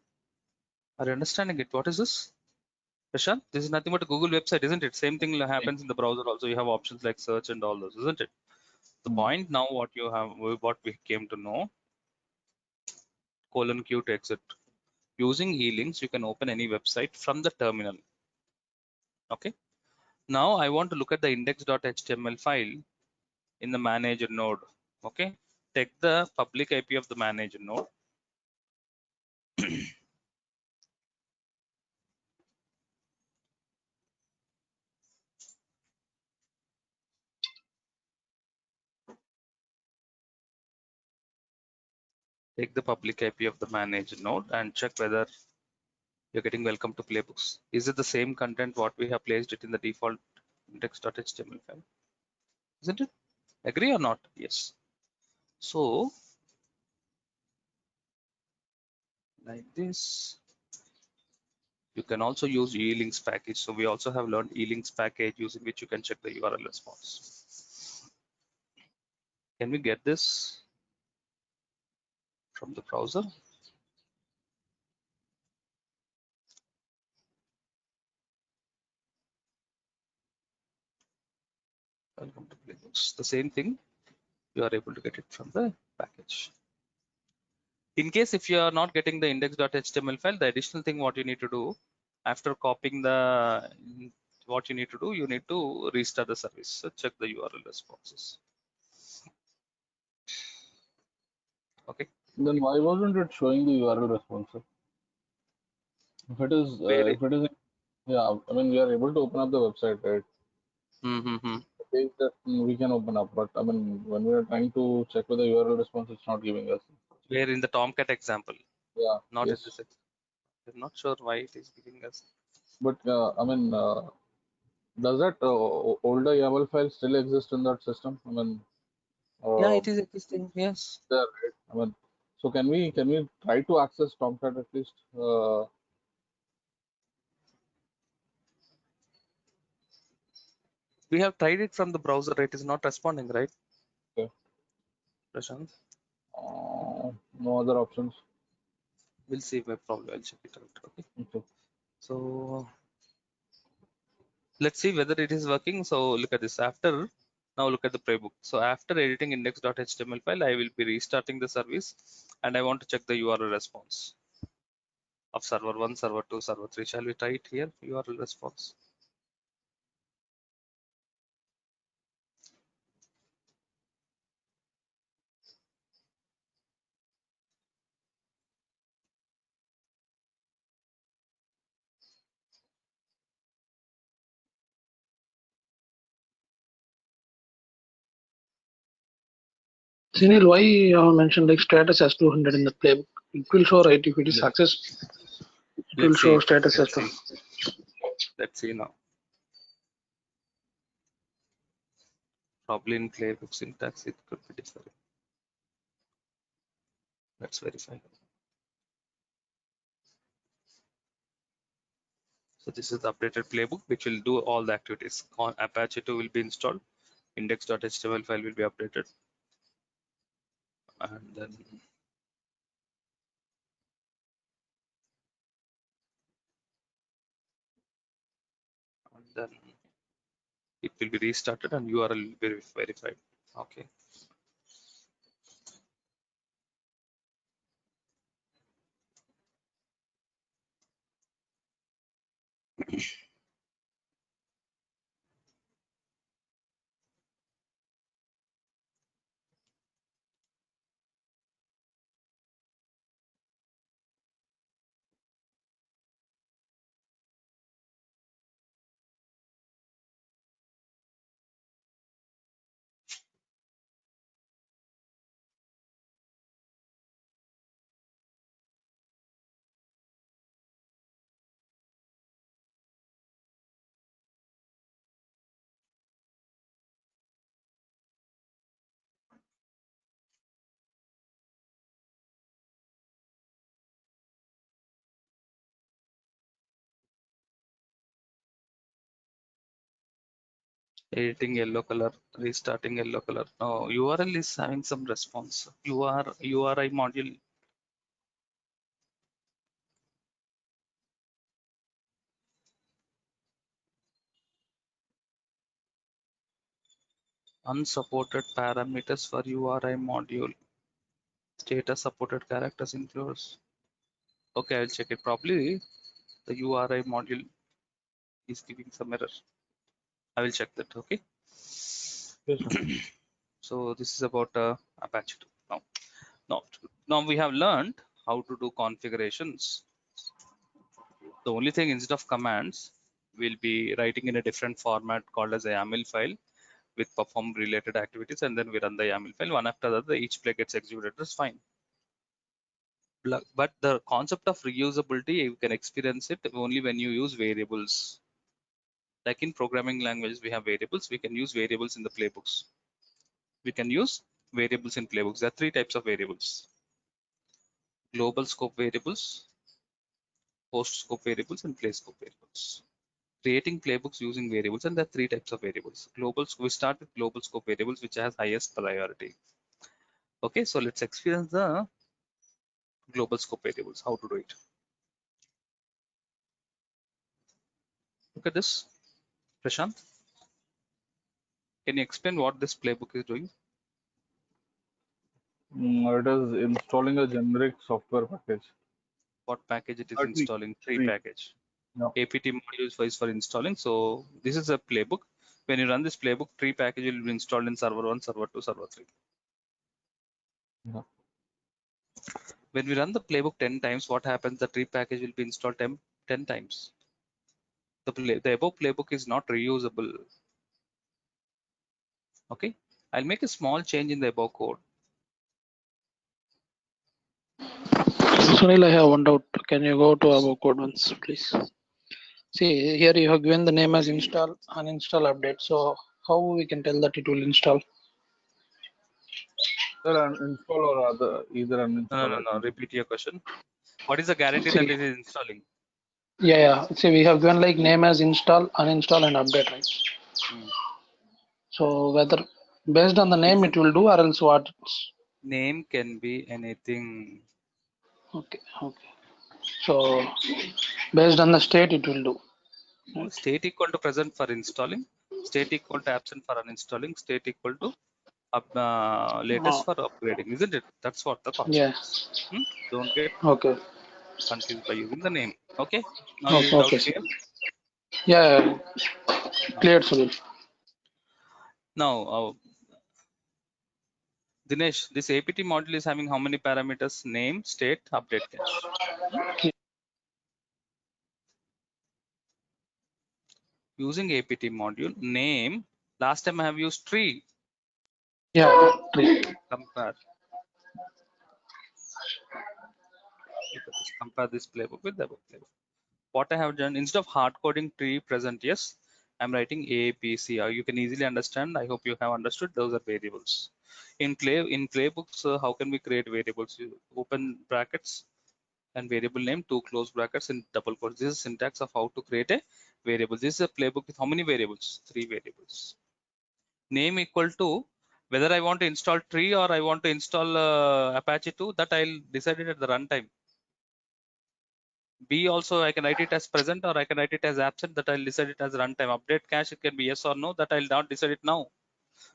Are you understanding it? What is this? Prashant, this is nothing but a Google website, isn't it? Same thing happens in the browser also. You have options like search and all those, isn't it? The point now what we came to know, :q to exit. Using elinks, you can open any website from the terminal. Okay. Now I want to look at the index.html file in the manager node. Okay. Take the public IP of the manager node. Take the public IP of the managed node and check whether you're getting welcome to playbooks. Is it the same content what we have placed it in the default index.html file? Isn't it? Agree or not? Yes. So like this, you can also use elinks package. So we also have learned elinks package using which you can check the URL response. Can we get this from the browser? Welcome to playbooks. The same thing, you are able to get it from the package. In case if you are not getting the index.html file, the additional thing what you need to do after copying the what you need to do, you need to restart the service. So check the URL responses. Okay. Then why wasn't it showing the URL response? If it is, yeah, I mean, we are able to open up the website, right? Page that we can open up, but I mean, when we are trying to check with the URL response, it's not giving us. Where in the Tomcat example? Yeah. Not Yes. in this. I'm not sure why it is giving us. But I mean, does that older YAML file still exist in that system? I mean, Yeah, it is existing. Yes. there, right? I mean, so can we try to access Tomcat at least? We have tried it from the browser. It is not responding, right? Okay. Prashant? No other options. We'll see. Probably I'll check it out. Okay. Okay. So let's see whether it is working. So look at this. After now look at the playbook. So after editing index.html file, I will be restarting the service and I want to check the URL response of server 1, server 2, server 3. Shall we try it here? URL response. Sunil, why you have mentioned like status as 200 in the playbook? It will show, right? If it is success, it will show status as 200. Let's see now. Probably in playbook syntax, it could be different. Let's verify. So this is the updated playbook, which will do all the activities. Apache 2 will be installed. Index.html file will be updated. And then it will be restarted and URL will be verified. Okay. Editing yellow color, restarting yellow color. No, URL is having some response. URI module. Unsupported parameters for URI module. Status supported characters includes. Okay, I'll check it. Probably the URI module is giving some error. I will check that. Okay. Yes, So this is about Apache 2. Now we have learned how to do configurations. The only thing, instead of commands, we'll be writing in a different format called as a YAML file with perform related activities, and then we run the YAML file one after the other. Each play gets executed. That's fine. But the concept of reusability, you can experience it only when you use variables. Like in programming languages, we have variables. We can use variables in the playbooks. We can use variables in playbooks. There are 3 types of variables: global scope variables, host scope variables, and play scope variables. Creating playbooks using variables, and there are 3 types of variables. We start with global scope variables, which has highest priority. Okay, so let's experience the global scope variables, how to do it. Look at this, Prashant. Can you explain what this playbook is doing? It is installing a generic software package. What package it is Tree. installing? Tree Tree. package. No. APT modules is for installing. So this is a playbook. When you run this playbook, tree package will be installed in server 1, server 2, server 3. Yeah. When we run the playbook 10 times, what happens? The tree package will be installed 10 times. The above playbook is not reusable. Okay, I'll make a small change in the above code. Sunil, I have one doubt. Can you go to our code once, please? See, here you have given the name as install, uninstall, update. So how we can tell that it will install? Install or either uninstall. No. Repeat your question. What is the guarantee See, that it is installing? yeah. See, we have given like name as install, uninstall, and update, right? So whether based on the name it will do, or else what? Name can be anything. Okay. So based on the state it will do. State equal to present for installing, state equal to absent for uninstalling, state equal to latest for upgrading, isn't it? That's what the concept is. Don't get confused by using the name. Okay. Now is it Okay. clear? Yeah. Clear, Sunil. Now, Dinesh, this APT module is having how many parameters? Name, state, update cache. Using APT module, name, last time I have used tree. Yeah, tree. Compare. Look at this. Compare this playbook with the above playbook. What I have done, instead of hard coding tree present, yes, I'm writing A, B, C. You can easily understand. I hope you have understood. Those are variables. In playbooks, how can we create variables? You open brackets and variable name, 2 close brackets in double quotes. This is syntax of how to create a variable. This is a playbook with how many variables? 3 variables. Name equal to whether I want to install tree or I want to install Apache 2, that I'll decide it at the runtime. B also I can write it as present or I can write it as absent, that I'll decide it as runtime. Update cache, it can be yes or no, that I'll not decide it now.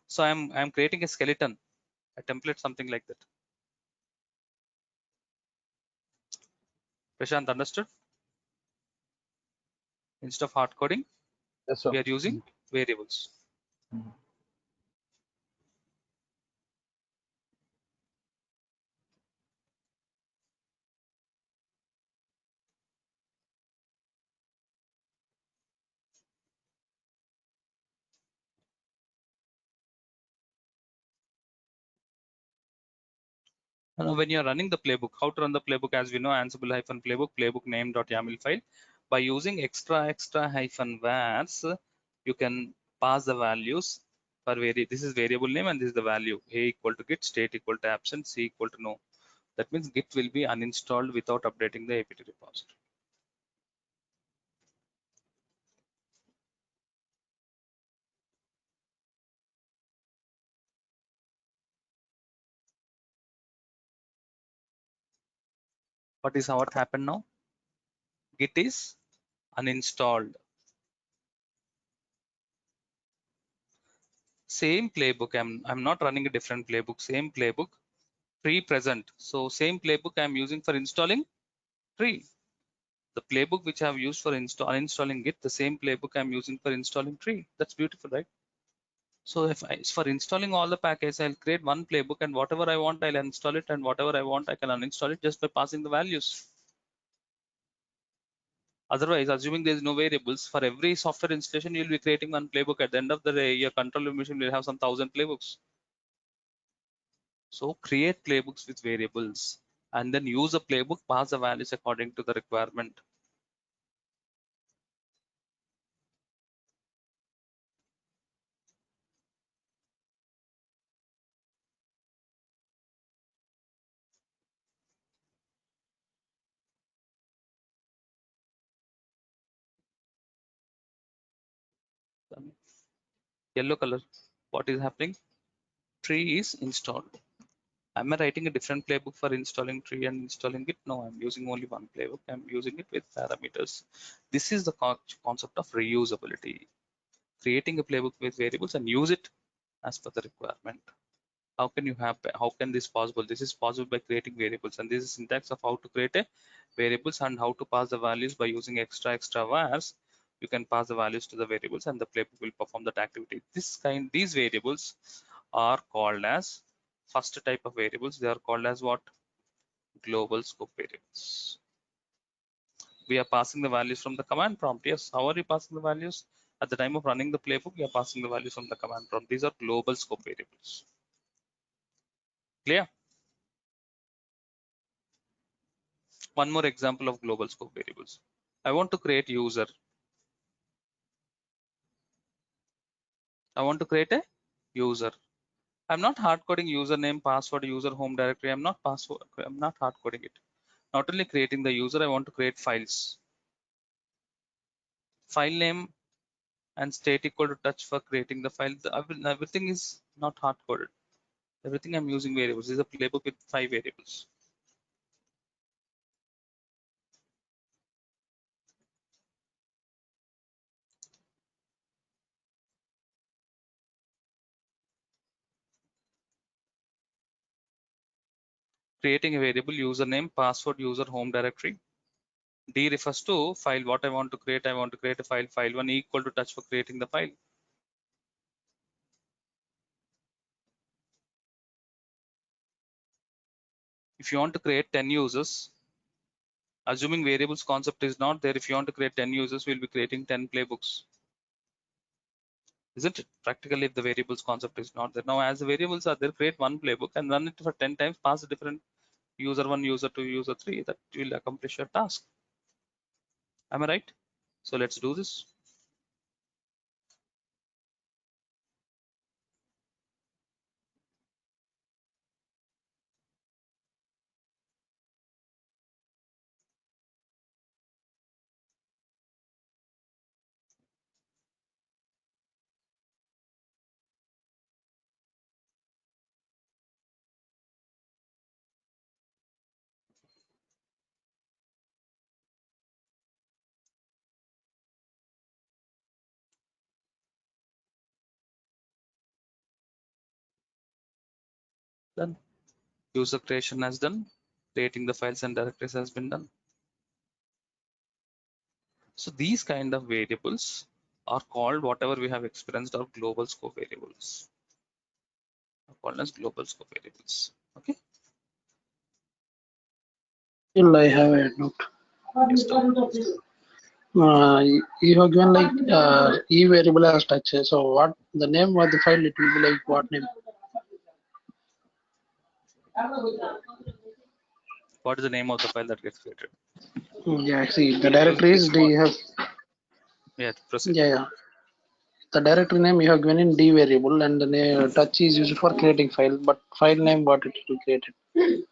So I'm creating a skeleton, a template, something like that. Prashant, understood? Instead of hard coding, yes, sir. We are using variables. Now, when you're running the playbook, how to run the playbook? As we know, Ansible-playbook, playbook name.yaml file. By using extra -vars, you can pass the values for this is variable name and this is the value. A equal to git, state equal to absent, C equal to no. That means git will be uninstalled without updating the apt repository. What happened now? Git is uninstalled. Same playbook. I'm not running a different playbook. Same playbook. Tree present. So same playbook I'm using for installing tree. The playbook which I have used for uninstalling Git, the same playbook I'm using for installing tree. That's beautiful, right? So if for installing all the packages, I'll create one playbook and whatever I want, I'll install it, and whatever I want, I can uninstall it just by passing the values. Otherwise, assuming there's no variables, for every software installation, you'll be creating one playbook. At the end of the day, your control machine will have some 1,000 playbooks. So create playbooks with variables. and then use a playbook, pass the values according to the requirement. Yellow color, what is happening? Tree is installed. Am I writing a different playbook for installing tree and installing it? No, I'm using only one playbook. I'm using it with parameters. This is the concept of reusability. Creating a playbook with variables and use it as per the requirement. How can this possible? This is possible by creating variables, and this is syntax of how to create a variables and how to pass the values by using extra vars. You can pass the values to the variables and the playbook will perform that activity. These variables are called as first type of variables. They are called as what? Global scope variables. We are passing the values from the command prompt. Yes, how are you passing the values? At the time of running the playbook, we are passing the values from the command prompt. These are global scope variables. Clear? One more example of global scope variables. I want to create user. I want to create a user. I'm not hard coding username, password, user, home directory. I'm not hard coding it. Not only creating the user, I want to create files. File name and state equal to touch for creating the file. Everything is not hard coded. Everything I'm using variables. This is a playbook with 5 variables. Creating a variable username, password, user, home directory. D refers to file. What I want to create a file. File1 equal to touch for creating the file. If you want to create 10 users, assuming variables concept is not there, if you want to create 10 users, we'll be creating 10 playbooks. Isn't it? Practically, if the variables concept is not there. Now, as the variables are there, create one playbook and run it for 10 times, pass a different user 1, user 2, user 3. That will accomplish your task. Am I right? So let's do this. Done. User creation has done. Creating the files and directories has been done. So these kind of variables are called, whatever we have experienced, are global scope variables. Are called as global scope variables. Okay. Still, I have a note. Yes, You have given like e variable as touch. So what the name of the file? It will be like what name? what is the name of the file that gets created? Yeah, see the directories. Do you have? Yeah, proceed. Yeah. The directory name you have given in D variable, and the name, touch is used for creating file. But file name what it will create it.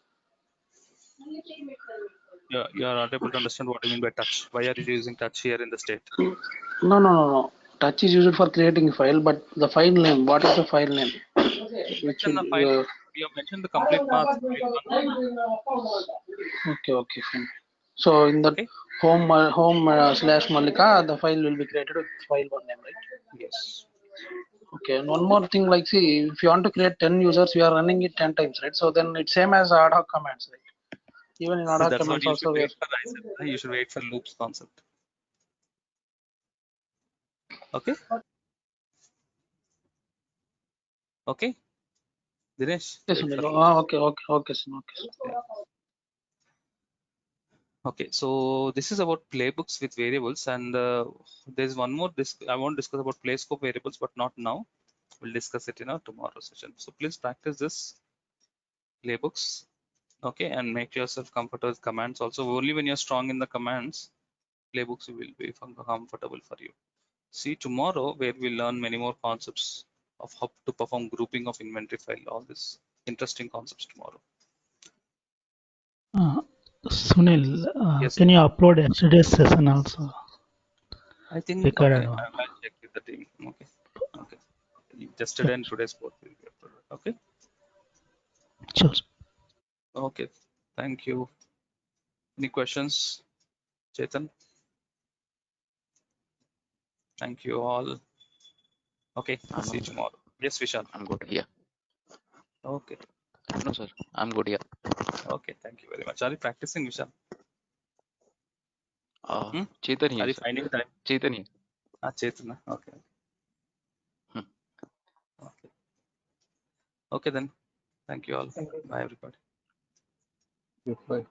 Yeah, you are not able to understand what I mean by touch. Why are you using touch here in the state? No. Touch is used for creating file, but the file name. What is the file name? Which Mention the will, file. We have mentioned the complete path. okay, fine. So in the Okay. home slash Malika, the file will be created with file one name, right? Yes. Okay, and one more thing, like see, if you want to create 10 users, you are running it 10 times, right? So then it's same as ad hoc commands, right? Even in ad hoc That's what commands you should also, we are wait for. I said you should wait for loops concept. Okay. Okay. Dinesh, yes, wait for loops. okay, sir. Okay, so this is about playbooks with variables, and there's one more. I want to discuss about play scope variables, but not now. We'll discuss it in our tomorrow session. So please practice this playbooks. Okay, and make yourself comfortable with commands. Also, only when you're strong in the commands, playbooks will be comfortable for you. See tomorrow where we learn many more concepts of how to perform grouping of inventory file. All these interesting concepts tomorrow. Sunil, Yes, can you upload yesterday's session also? I think Recorded okay. one. I'll check with the team. Okay, okay. Yesterday and today's both will be uploaded. Okay, Sure. okay. Thank you. Any questions, Chetan? Thank you all. Okay, No, see you sir. tomorrow. Yes, Vishal. I'm good. Yeah. Okay, No, sir. I'm good. Yeah. okay. Thank you very much. Are you practicing, Vishal? Chetan Are here, you sir. finding time? Chetan here. Chetan. Okay. Hmm. Okay. Okay then. Thank you all. Thank you. Bye everybody. Yes, bye.